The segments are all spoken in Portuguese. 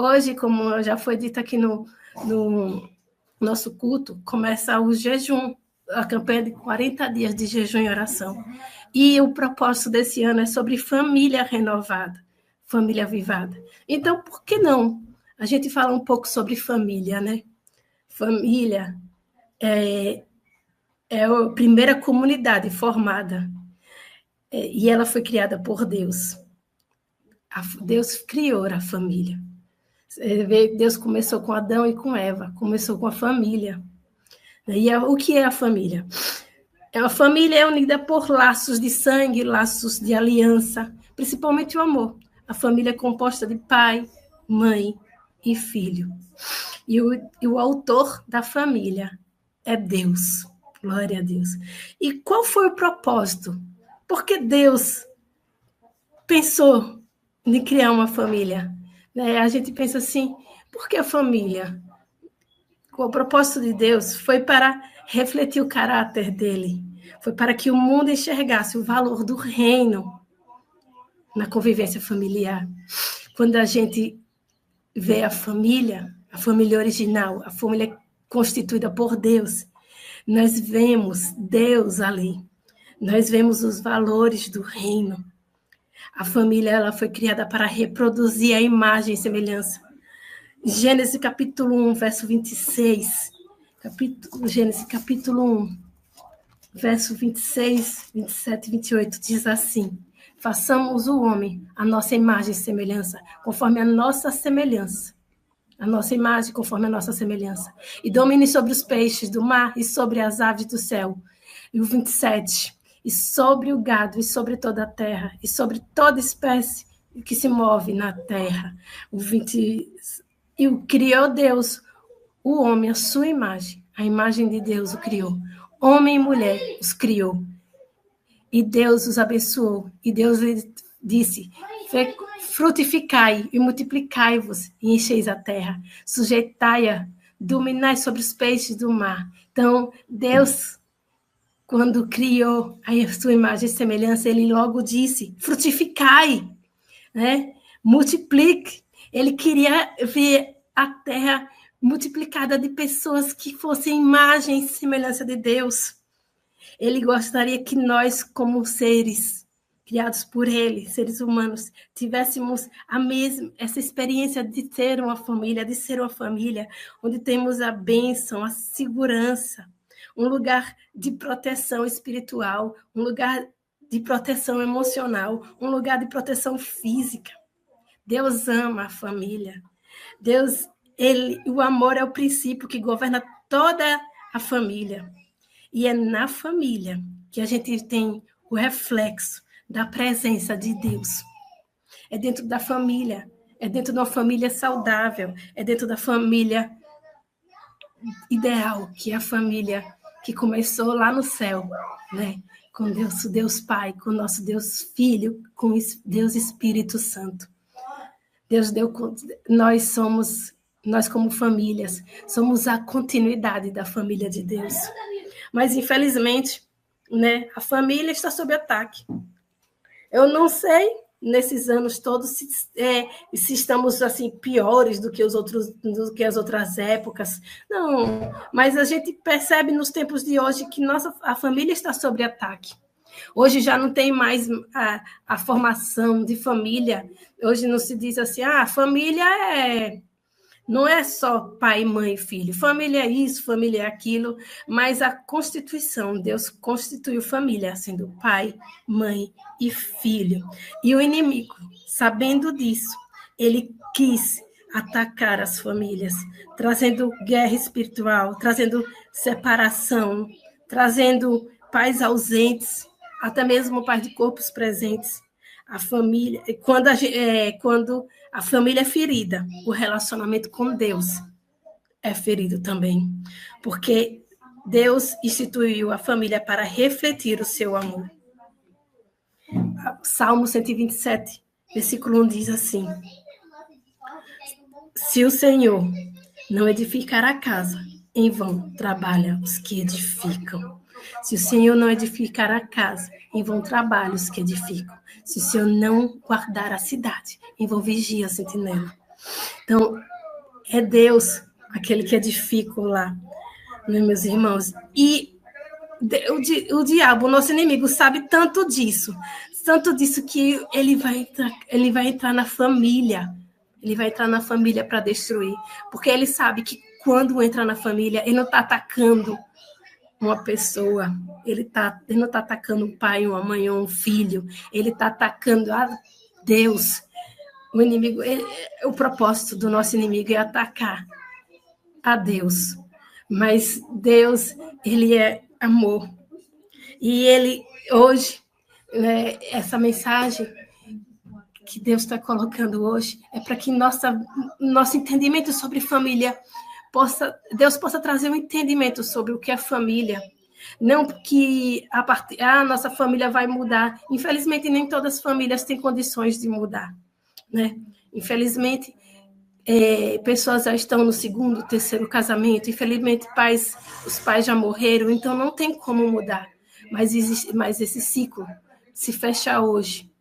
Hoje, como já foi dito aqui no nosso culto, começa o jejum, a campanha de 40 dias de jejum e oração. E o propósito desse ano é sobre família renovada, família avivada. Então, por que não? A gente fala um pouco sobre família, né? Família é a primeira comunidade formada, e ela foi criada por Deus. Deus criou a família. Deus começou com Adão e com Eva, começou com a família. E o que é a família? A família é unida por laços de sangue, laços de aliança, principalmente o amor. A família é composta de pai, mãe e filho. E o autor da família é Deus. Glória a Deus. E qual foi o propósito? Por que Deus pensou em criar uma família? A gente pensa assim, por que a família? O propósito de Deus foi para refletir o caráter dele. Foi para que o mundo enxergasse o valor do reino na convivência familiar. Quando a gente vê a família original, a família constituída por Deus, nós vemos Deus ali. Nós vemos os valores do reino. A família ela foi criada para reproduzir a imagem e semelhança. Gênesis capítulo 1, verso 26. Gênesis capítulo 1, verso 26, 27 e 28, diz assim: façamos o homem a nossa imagem e semelhança, conforme a nossa semelhança. A nossa imagem conforme a nossa semelhança. E domine sobre os peixes do mar e sobre as aves do céu. E o 27. E sobre o gado e sobre toda a terra. E sobre toda espécie que se move na terra. O 20. E o criou Deus, o homem, a sua imagem. A imagem de Deus o criou. Homem e mulher os criou. E Deus os abençoou. E Deus lhe disse: frutificai e multiplicai-vos e encheis a terra. Sujeitai-a, dominai sobre os peixes do mar. Então, Deus, quando criou a sua imagem e semelhança, ele logo disse: frutificai, né? Multiplique. Ele queria ver a terra multiplicada de pessoas que fossem imagem e semelhança de Deus. Ele gostaria que nós, como seres criados por ele, seres humanos, tivéssemos essa experiência de ter uma família, onde temos a bênção, a segurança, um lugar de proteção espiritual, um lugar de proteção emocional, um lugar de proteção física. Deus ama a família. Deus, o amor é o princípio que governa toda a família. E é na família que a gente tem o reflexo da presença de Deus. É dentro da família, é dentro de uma família saudável, é dentro da família ideal, que é a família que começou lá no céu, né? Com Deus Pai, com nosso Deus Filho, com Deus Espírito Santo. Nós como famílias, somos a continuidade da família de Deus. Mas, infelizmente, né, a família está sob ataque. Eu não sei, nesses anos todos, se estamos assim, piores do que as outras épocas. Não, mas a gente percebe nos tempos de hoje que a família está sob ataque. Hoje já não tem mais a formação de família. Hoje não se diz assim, família não é só pai, mãe e filho. Família é isso, família é aquilo. Mas a Constituição, Deus constituiu família, sendo pai, mãe e filho. E o inimigo, sabendo disso, ele quis atacar as famílias, trazendo guerra espiritual, trazendo separação, trazendo pais ausentes, até mesmo pais de corpos presentes. A família, quando a família é ferida, o relacionamento com Deus é ferido também. Porque Deus instituiu a família para refletir o seu amor. Salmo 127, versículo 1 diz assim: se o Senhor não edificar a casa, em vão trabalham os que edificam. Se o Senhor não edificar a casa, em vão trabalham os que edificam. Se o Senhor não guardar a cidade, em vão vigia a sentinela. Então, é Deus aquele que edifica lá, né, meus irmãos? E o diabo, o nosso inimigo, sabe tanto disso que ele vai entrar na família. Ele vai entrar na família para destruir. Porque ele sabe que quando entra na família, ele não está atacando uma pessoa, ele não está atacando um pai, uma mãe ou um filho, ele está atacando a Deus. O inimigo, o propósito do nosso inimigo é atacar a Deus. Mas Deus, ele é amor. E ele, hoje, né, essa mensagem que Deus está colocando hoje é para que nosso entendimento sobre família Deus possa trazer um entendimento sobre o que é família. Não que a nossa família vai mudar. Infelizmente, nem todas as famílias têm condições de mudar, né? Infelizmente, pessoas já estão no segundo, terceiro casamento. Infelizmente, os pais já morreram, então não tem como mudar. Mas esse ciclo se fecha hoje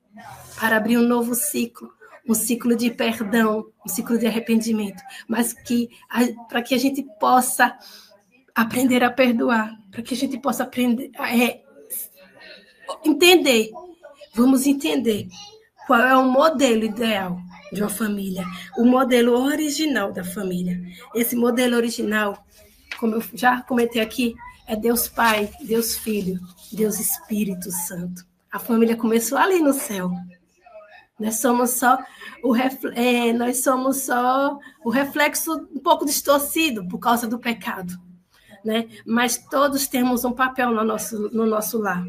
para abrir um novo ciclo, um ciclo de perdão, um ciclo de arrependimento, mas para que a gente possa aprender a perdoar, para que a gente possa aprender entender. Vamos entender qual é o modelo ideal de uma família, o modelo original da família. Esse modelo original, como eu já comentei aqui, é Deus Pai, Deus Filho, Deus Espírito Santo. A família começou ali no céu. Nós somos só o reflexo um pouco distorcido por causa do pecado, né? Mas todos temos um papel no nosso lar.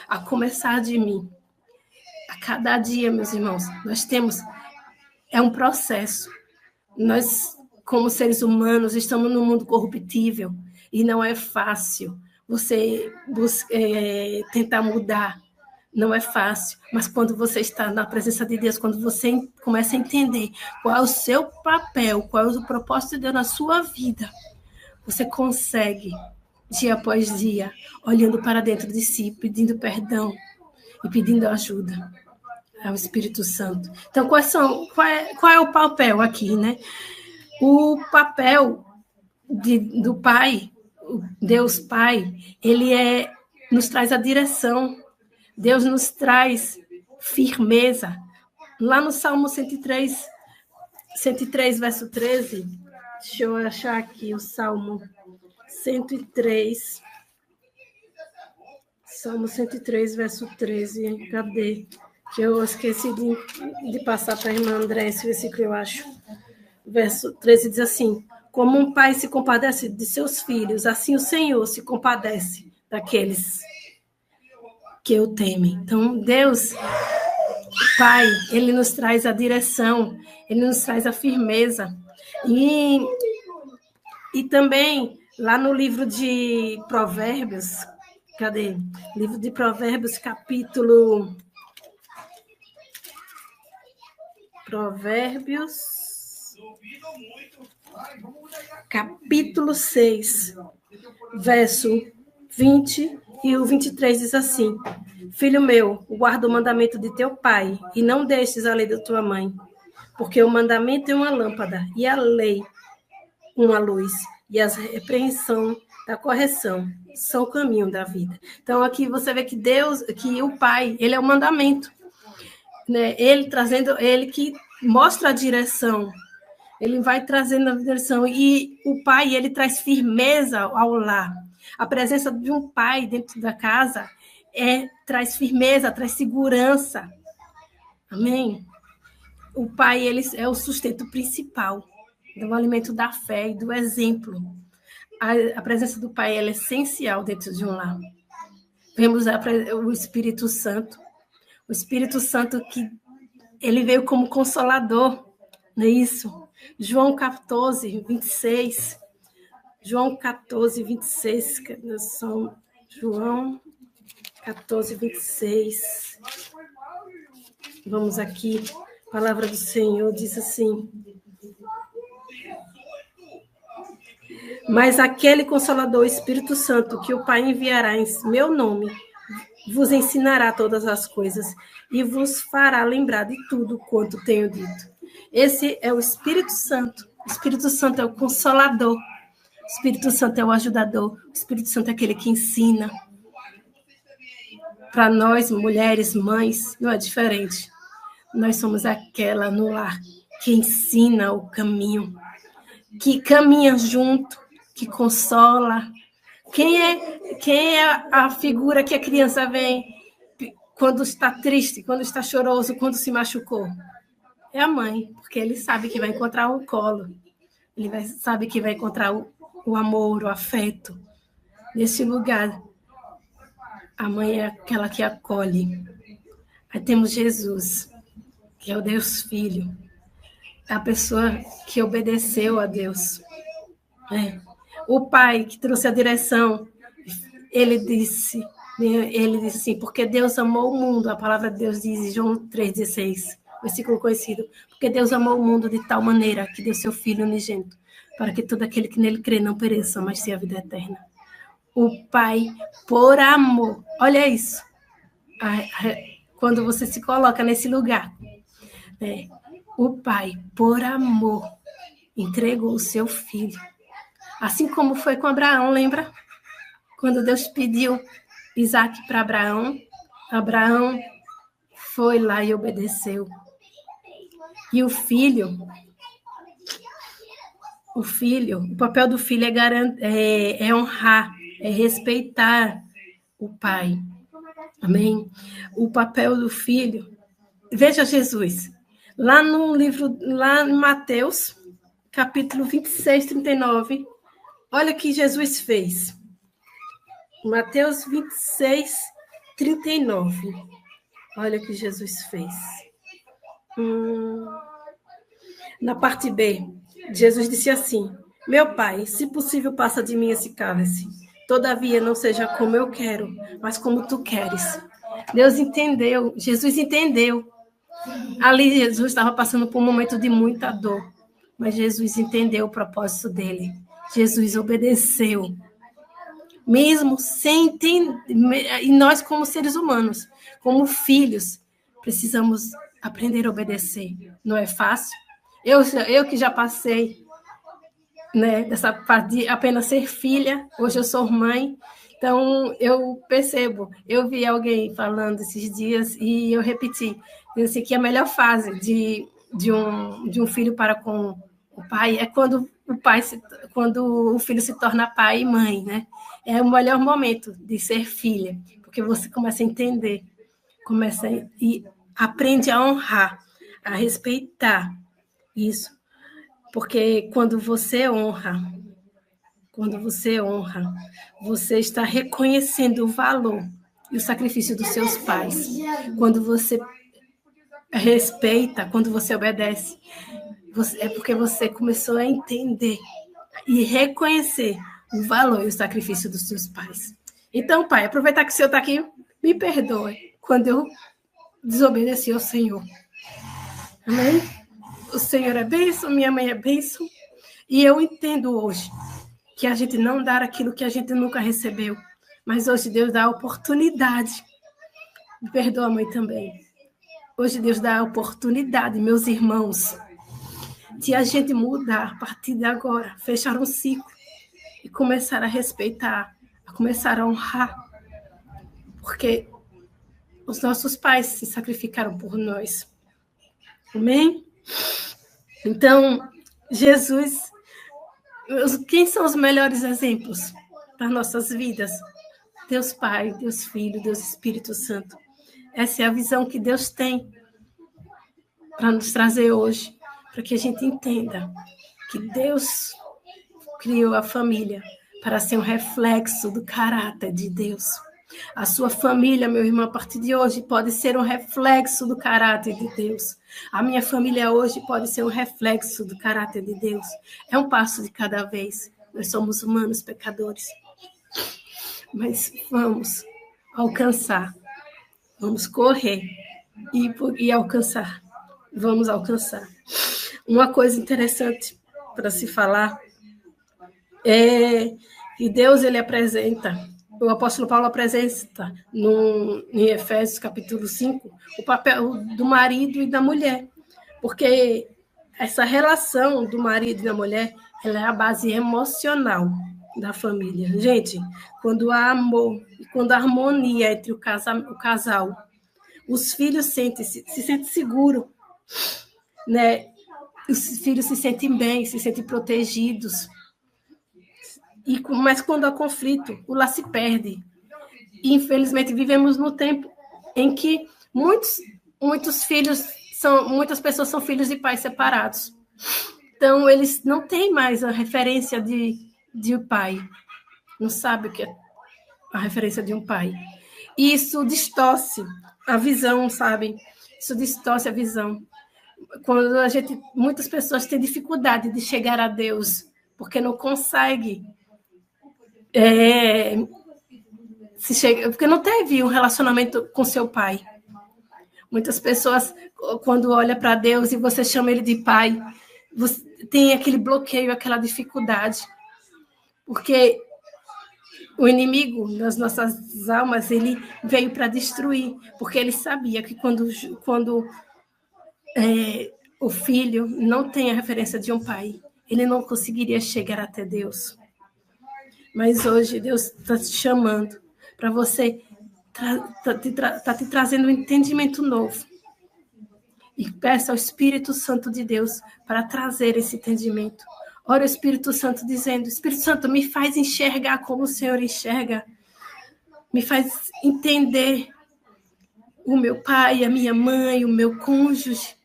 A começar de mim. A cada dia, meus irmãos, nós temos... É um processo. Nós, como seres humanos, estamos num mundo corruptível e não é fácil você tentar mudar. Não é fácil, mas quando você está na presença de Deus, quando você começa a entender qual é o seu papel, qual é o propósito de Deus na sua vida, você consegue, dia após dia, olhando para dentro de si, pedindo perdão e pedindo ajuda ao Espírito Santo. Então, qual é o papel aqui, né? O papel do Pai, Deus Pai, ele nos traz a direção. Deus nos traz firmeza. Lá no Salmo 103, verso 13, deixa eu achar aqui o Salmo 103. Salmo 103, verso 13. Cadê? Que eu esqueci de passar para a irmã André esse versículo, eu acho. Verso 13 diz assim: como um pai se compadece de seus filhos, assim o Senhor se compadece daqueles que o temem. Então, Deus, Pai, ele nos traz a direção, ele nos traz a firmeza. E também, lá no livro de Provérbios, cadê? Livro de Provérbios, capítulo 6, verso 20 e o 23 diz assim: filho meu, guarda o mandamento de teu pai e não deixes a lei da tua mãe, porque o mandamento é uma lâmpada e a lei uma luz, e a repreensão da correção são o caminho da vida. Então aqui você vê que o Pai, ele é o mandamento, né? Ele que mostra a direção. Ele vai trazendo a direção. E o Pai, ele traz firmeza ao lar. A presença de um pai dentro da casa traz firmeza, traz segurança. Amém? O Pai, ele é o sustento principal do alimento da fé e do exemplo. A presença do Pai ela é essencial dentro de um lar. Vemos o Espírito Santo. O Espírito Santo que ele veio como consolador, não é isso? João 14, 26. João 14, 26. João 14, 26. Vamos aqui. A palavra do Senhor diz assim: mas aquele Consolador, o Espírito Santo, que o Pai enviará em meu nome, vos ensinará todas as coisas e vos fará lembrar de tudo quanto tenho dito. Esse é o Espírito Santo. O Espírito Santo é o Consolador. O Espírito Santo é o ajudador. O Espírito Santo é aquele que ensina. Para nós, mulheres, mães, não é diferente. Nós somos aquela no lar que ensina o caminho, que caminha junto, que consola. Quem é a figura que a criança vem quando está triste, quando está choroso, quando se machucou? É a mãe, porque ele sabe que vai encontrar um colo. Sabe que vai encontrar o amor, o afeto. Nesse lugar, a mãe é aquela que acolhe. Aí temos Jesus, que é o Deus Filho. É a pessoa que obedeceu a Deus. O Pai que trouxe a direção, ele disse assim, porque Deus amou o mundo, a palavra de Deus diz em João 3,16, versículo conhecido, porque Deus amou o mundo de tal maneira que deu seu Filho unigênito, para que todo aquele que nele crê não pereça, mas tenha a vida eterna. O Pai, por amor, olha isso, quando você se coloca nesse lugar, o Pai, por amor, entregou o seu Filho. Assim como foi com Abraão, lembra? Quando Deus pediu Isaac para Abraão, Abraão foi lá e obedeceu. E o papel do filho é honrar, é respeitar o pai. Amém? O papel do filho, veja Jesus, lá em Mateus, capítulo 26, 39, olha o que Jesus fez. Mateus 26, 39. Olha o que Jesus fez. Na parte B, Jesus disse assim: meu Pai, se possível, passa de mim esse cálice. Todavia, não seja como eu quero, mas como tu queres. Deus entendeu, Jesus entendeu. Ali, Jesus estava passando por um momento de muita dor, mas Jesus entendeu o propósito dele. Jesus obedeceu. Mesmo sem entender, e nós como seres humanos, como filhos, precisamos aprender a obedecer. Não é fácil. Eu que já passei, né, dessa parte de apenas ser filha, hoje eu sou mãe, então eu percebo. Eu vi alguém falando esses dias e eu repeti, assim, que a melhor fase de um filho para com o pai é quando o filho se torna pai e mãe, né? É o melhor momento de ser filha, porque você começa a entender, e aprende a honrar, a respeitar isso. Porque quando você honra, você está reconhecendo o valor e o sacrifício dos seus pais. Quando você respeita, quando você obedece, é porque você começou a entender e reconhecer o valor e o sacrifício dos seus pais. Então, Pai, aproveitar que o Senhor está aqui, me perdoe quando eu desobedeci ao Senhor. Amém? O Senhor é bênção, minha mãe é bênção. E eu entendo hoje que a gente não dá aquilo que a gente nunca recebeu. Mas hoje Deus dá a oportunidade. Me perdoa, mãe, também. Hoje Deus dá a oportunidade, meus irmãos, de a gente mudar a partir de agora, fechar um ciclo e começar a respeitar, a começar a honrar. Porque os nossos pais se sacrificaram por nós. Amém? Então, Jesus, quem são os melhores exemplos para nossas vidas? Deus Pai, Deus Filho, Deus Espírito Santo. Essa é a visão que Deus tem para nos trazer hoje, para que a gente entenda que Deus criou a família para ser um reflexo do caráter de Deus. A sua família, meu irmão, a partir de hoje, pode ser um reflexo do caráter de Deus. A minha família hoje pode ser um reflexo do caráter de Deus. É um passo de cada vez. Nós somos humanos pecadores. Mas vamos alcançar. Vamos correr e alcançar. Vamos alcançar. Uma coisa interessante para se falar é que Deus, ele apresenta, o apóstolo Paulo apresenta em Efésios capítulo 5, o papel do marido e da mulher. Porque essa relação do marido e da mulher, ela é a base emocional da família. Gente, quando há amor e quando há harmonia entre o casal, os filhos se sentem seguros, né? Os filhos se sentem bem, se sentem protegidos. Mas quando há conflito, o lar se perde. E, infelizmente, vivemos no tempo em que muitas pessoas são filhos de pais separados. Então, eles não têm mais a referência de pai. Não sabem o que é a referência de um pai. E isso distorce a visão, sabe? Isso distorce a visão. Quando muitas pessoas têm dificuldade de chegar a Deus, porque não consegue porque não teve um relacionamento com seu pai. Muitas pessoas, quando olham para Deus e você chama ele de pai, você tem aquele bloqueio, aquela dificuldade. Porque o inimigo das nossas almas, ele veio para destruir, porque ele sabia que quando o filho não tem a referência de um pai, ele não conseguiria chegar até Deus. Mas hoje Deus está te chamando para você, está te trazendo um entendimento novo. E peça ao Espírito Santo de Deus para trazer esse entendimento. Ora o Espírito Santo dizendo, Espírito Santo, me faz enxergar como o Senhor enxerga. Me faz entender o meu pai, a minha mãe, o meu cônjuge.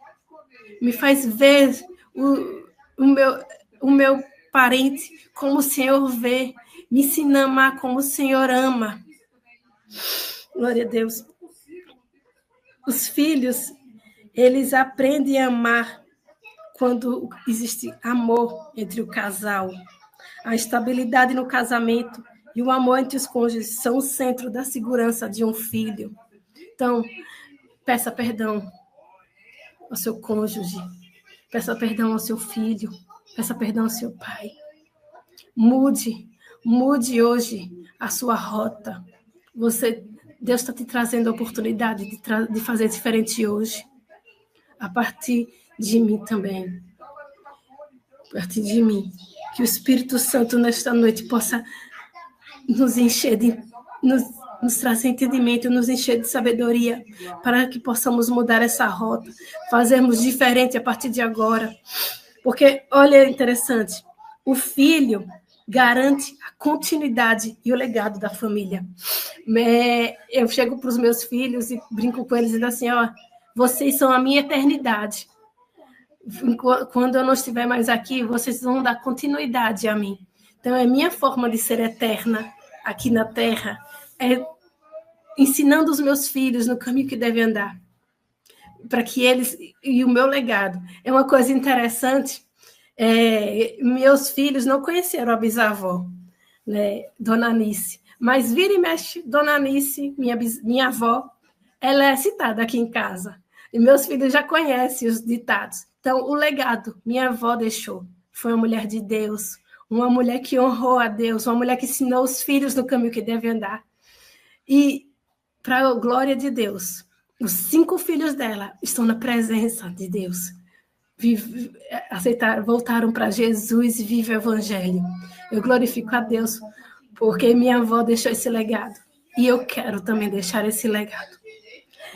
Me faz ver o meu parente como o Senhor vê. Me ensina a amar como o Senhor ama. Glória a Deus. Os filhos, eles aprendem a amar quando existe amor entre o casal. A estabilidade no casamento e o amor entre os cônjuges são o centro da segurança de um filho. Então, peça perdão ao seu cônjuge, peça perdão ao seu filho, peça perdão ao seu pai. Mude hoje a sua rota. Deus está te trazendo a oportunidade de fazer diferente hoje. A partir de mim também. A partir de mim. Que o Espírito Santo, nesta noite, possa nos encher, nos trazer entendimento, nos encher de sabedoria, para que possamos mudar essa rota, fazermos diferente a partir de agora. Porque, olha, interessante, o filho garante a continuidade e o legado da família. Eu chego para os meus filhos e brinco com eles dizendo assim, vocês são a minha eternidade. Quando eu não estiver mais aqui, vocês vão dar continuidade a mim. Então, é minha forma de ser eterna aqui na Terra, é ensinando os meus filhos no caminho que devem andar, para que eles... E o meu legado. É uma coisa interessante, meus filhos não conheceram a bisavó, né, Dona Anice, mas vira e mexe, Dona Anice, minha avó, ela é citada aqui em casa. E meus filhos já conhecem os ditados. Então, o legado minha avó deixou foi uma mulher de Deus, uma mulher que honrou a Deus, uma mulher que ensinou os filhos no caminho que devem andar. E, para a glória de Deus, os 5 filhos dela estão na presença de Deus. Voltaram para Jesus e vivem o Evangelho. Eu glorifico a Deus, porque minha avó deixou esse legado. E eu quero também deixar esse legado.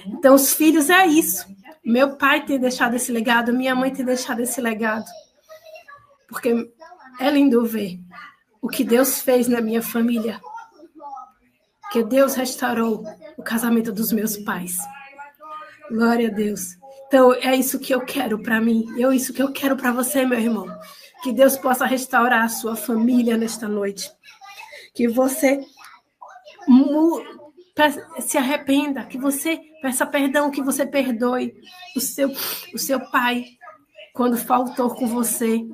Então, os filhos é isso. Meu pai tem deixado esse legado, minha mãe tem deixado esse legado. Porque é lindo ver o que Deus fez na minha família. Que Deus restaurou o casamento dos meus pais. Glória a Deus. Então, é isso que eu quero para mim. É isso que eu quero para você, meu irmão. Que Deus possa restaurar a sua família nesta noite. Que você se arrependa, que você peça perdão, que você perdoe o seu pai quando faltou com você.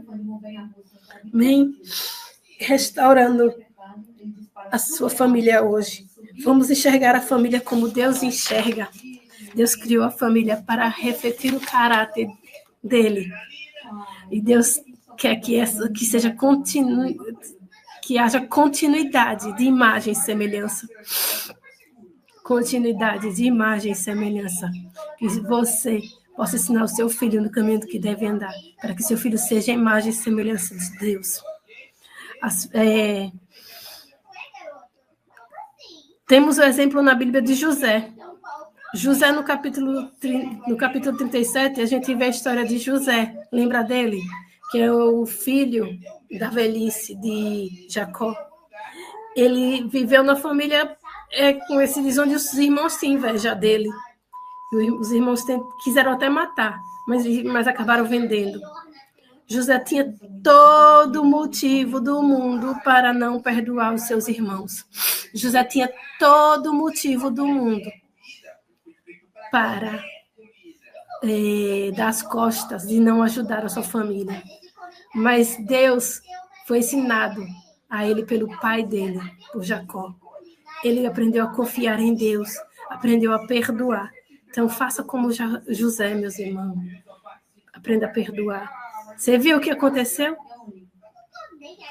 Amém? Restaurando a sua família hoje. Vamos enxergar a família como Deus enxerga. Deus criou a família para refletir o caráter dele. E Deus quer que seja que haja continuidade de imagem e semelhança. Continuidade de imagem e semelhança. Que você possa ensinar o seu filho no caminho que deve andar, para que seu filho seja a imagem e semelhança de Deus. Temos o exemplo na Bíblia de José. José, no capítulo 37, a gente vê a história de José. Lembra dele? Que é o filho da velhice de Jacó. Ele viveu na família com esse onde os irmãos têm inveja dele. Os irmãos quiseram até matar, mas acabaram vendendo. José tinha todo o motivo do mundo para não perdoar os seus irmãos. José tinha todo o motivo do mundo para dar as costas e não ajudar a sua família. Mas Deus foi ensinado a ele pelo pai dele, por Jacó. Ele aprendeu a confiar em Deus, aprendeu a perdoar. Então, faça como José, meus irmãos. Aprenda a perdoar. Você viu o que aconteceu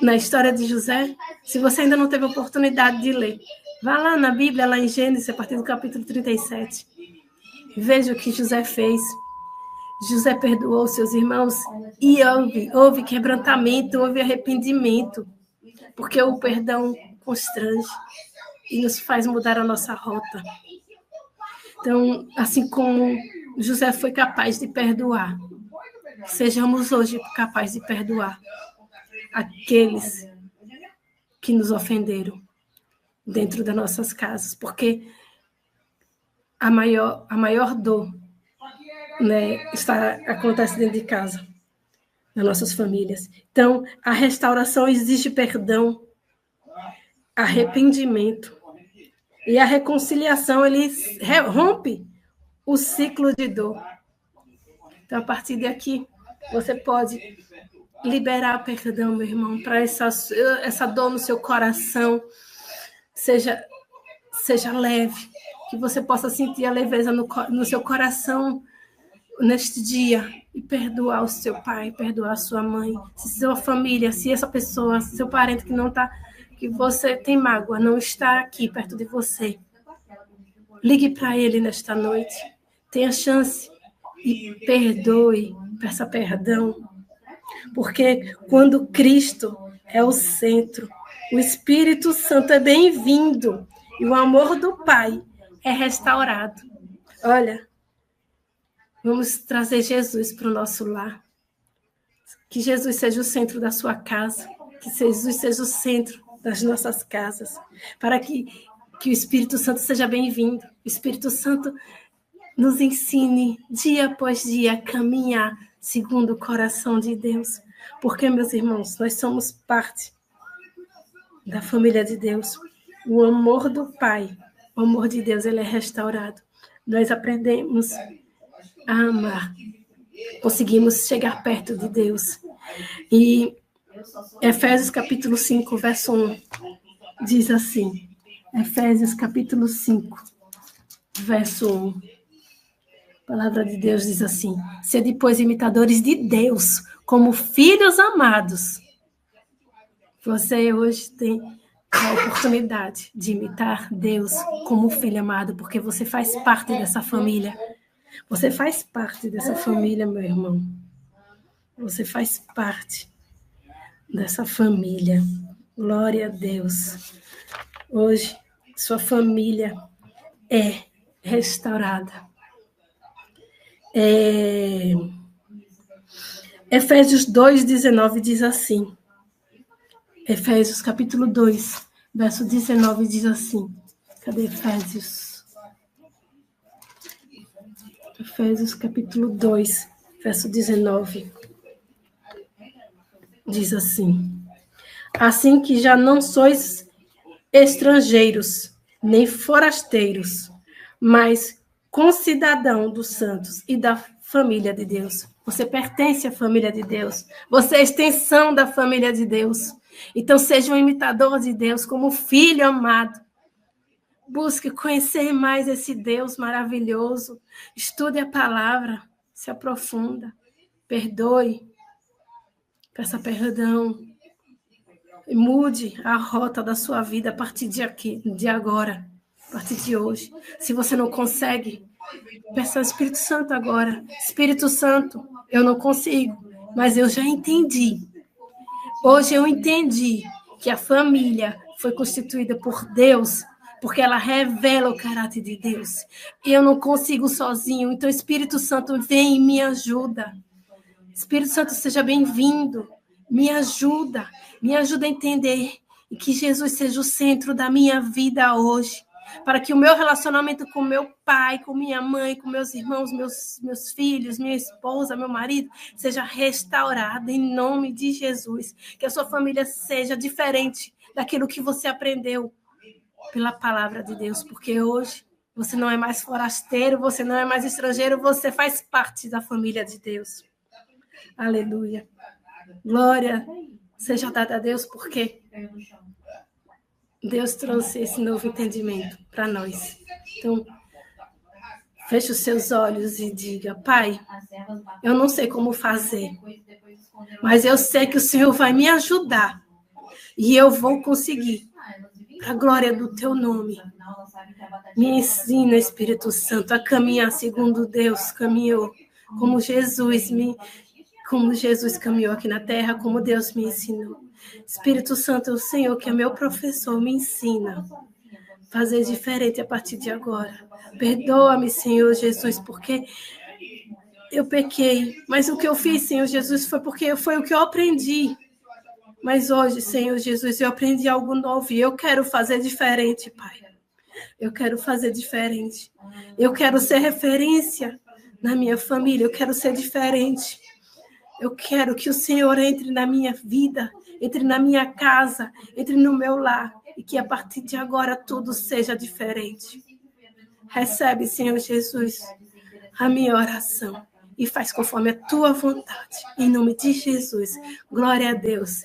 na história de José? Se você ainda não teve a oportunidade de ler, vá lá na Bíblia, lá em Gênesis, a partir do capítulo 37. Veja o que José fez. José perdoou seus irmãos e houve quebrantamento, houve arrependimento, porque o perdão constrange e nos faz mudar a nossa rota. Então, assim como José foi capaz de perdoar, sejamos hoje capazes de perdoar aqueles que nos ofenderam dentro das nossas casas, porque a maior dor, né, acontece dentro de casa, nas nossas famílias. Então, a restauração exige perdão, arrependimento, e a reconciliação, ele rompe o ciclo de dor. Então, a partir daqui, você pode liberar perdão, meu irmão, para essa dor no seu coração seja leve, que você possa sentir a leveza no seu coração neste dia e perdoar o seu pai, perdoar a sua mãe, se sua família, se essa pessoa, seu parente que não está, que você tem mágoa, não está aqui perto de você, ligue para ele nesta noite, tenha chance e perdoe, peça perdão, porque quando Cristo é o centro, o Espírito Santo é bem-vindo e o amor do Pai é restaurado. Olha, vamos trazer Jesus para o nosso lar. Que Jesus seja o centro da sua casa, que Jesus seja o centro das nossas casas, para que o Espírito Santo seja bem-vindo. O Espírito Santo nos ensine dia após dia a caminhar segundo o coração de Deus. Porque, meus irmãos, nós somos parte da família de Deus. O amor do Pai, o amor de Deus, ele é restaurado. Nós aprendemos a amar. Conseguimos chegar perto de Deus. E Efésios capítulo 5, verso 1, diz assim. Efésios capítulo 5, verso 1. A palavra de Deus diz assim: sede, pois, imitadores de Deus, como filhos amados. Você hoje tem a oportunidade de imitar Deus como filho amado, porque você faz parte dessa família. Você faz parte dessa família, meu irmão. Você faz parte dessa família. Glória a Deus. Hoje, sua família é restaurada. Efésios 2:19 diz assim. Efésios capítulo 2, verso 19 diz assim. Cadê Efésios? Efésios capítulo 2, verso 19. Diz assim. Assim que já não sois estrangeiros, nem forasteiros, mas concidadão dos santos e da família de Deus. Você pertence à família de Deus. Você é extensão da família de Deus. Então, seja um imitador de Deus, como filho amado. Busque conhecer mais esse Deus maravilhoso. Estude a palavra, se aprofunda. Perdoe. Peça perdão. Mude a rota da sua vida a partir de agora, a partir de hoje. Se você não consegue Peça ao Espírito Santo agora. Espírito Santo, eu não consigo, mas eu já entendi. Hoje eu entendi que a família foi constituída por Deus, porque ela revela o caráter de Deus. E eu não consigo sozinho, então Espírito Santo, vem e me ajuda. Espírito Santo, seja bem-vindo. Me ajuda a entender e que Jesus seja o centro da minha vida hoje, para que o meu relacionamento com meu pai, com minha mãe, com meus irmãos, meus filhos, minha esposa, meu marido, seja restaurado em nome de Jesus. Que a sua família seja diferente daquilo que você aprendeu pela palavra de Deus, porque hoje você não é mais forasteiro, você não é mais estrangeiro, você faz parte da família de Deus. Aleluia. Glória seja dada a Deus, porque Deus trouxe esse novo entendimento para nós. Então, feche os seus olhos e diga: Pai, eu não sei como fazer, mas eu sei que o Senhor vai me ajudar e eu vou conseguir, para a glória do teu nome. Me ensina, Espírito Santo, a caminhar segundo Deus caminhou, como Jesus caminhou aqui na terra, como Deus me ensinou. Espírito Santo, o Senhor, que é meu professor, me ensina a fazer diferente a partir de agora. Perdoa-me, Senhor Jesus, porque eu pequei. Mas o que eu fiz, Senhor Jesus, foi o que eu aprendi. Mas hoje, Senhor Jesus, eu aprendi algo novo e eu quero fazer diferente, Pai. Eu quero fazer diferente. Eu quero ser referência na minha família. Eu quero ser diferente. Eu quero que o Senhor entre na minha vida, entre na minha casa, entre no meu lar, e que a partir de agora tudo seja diferente. Recebe, Senhor Jesus, a minha oração e faz conforme a tua vontade. Em nome de Jesus. Glória a Deus.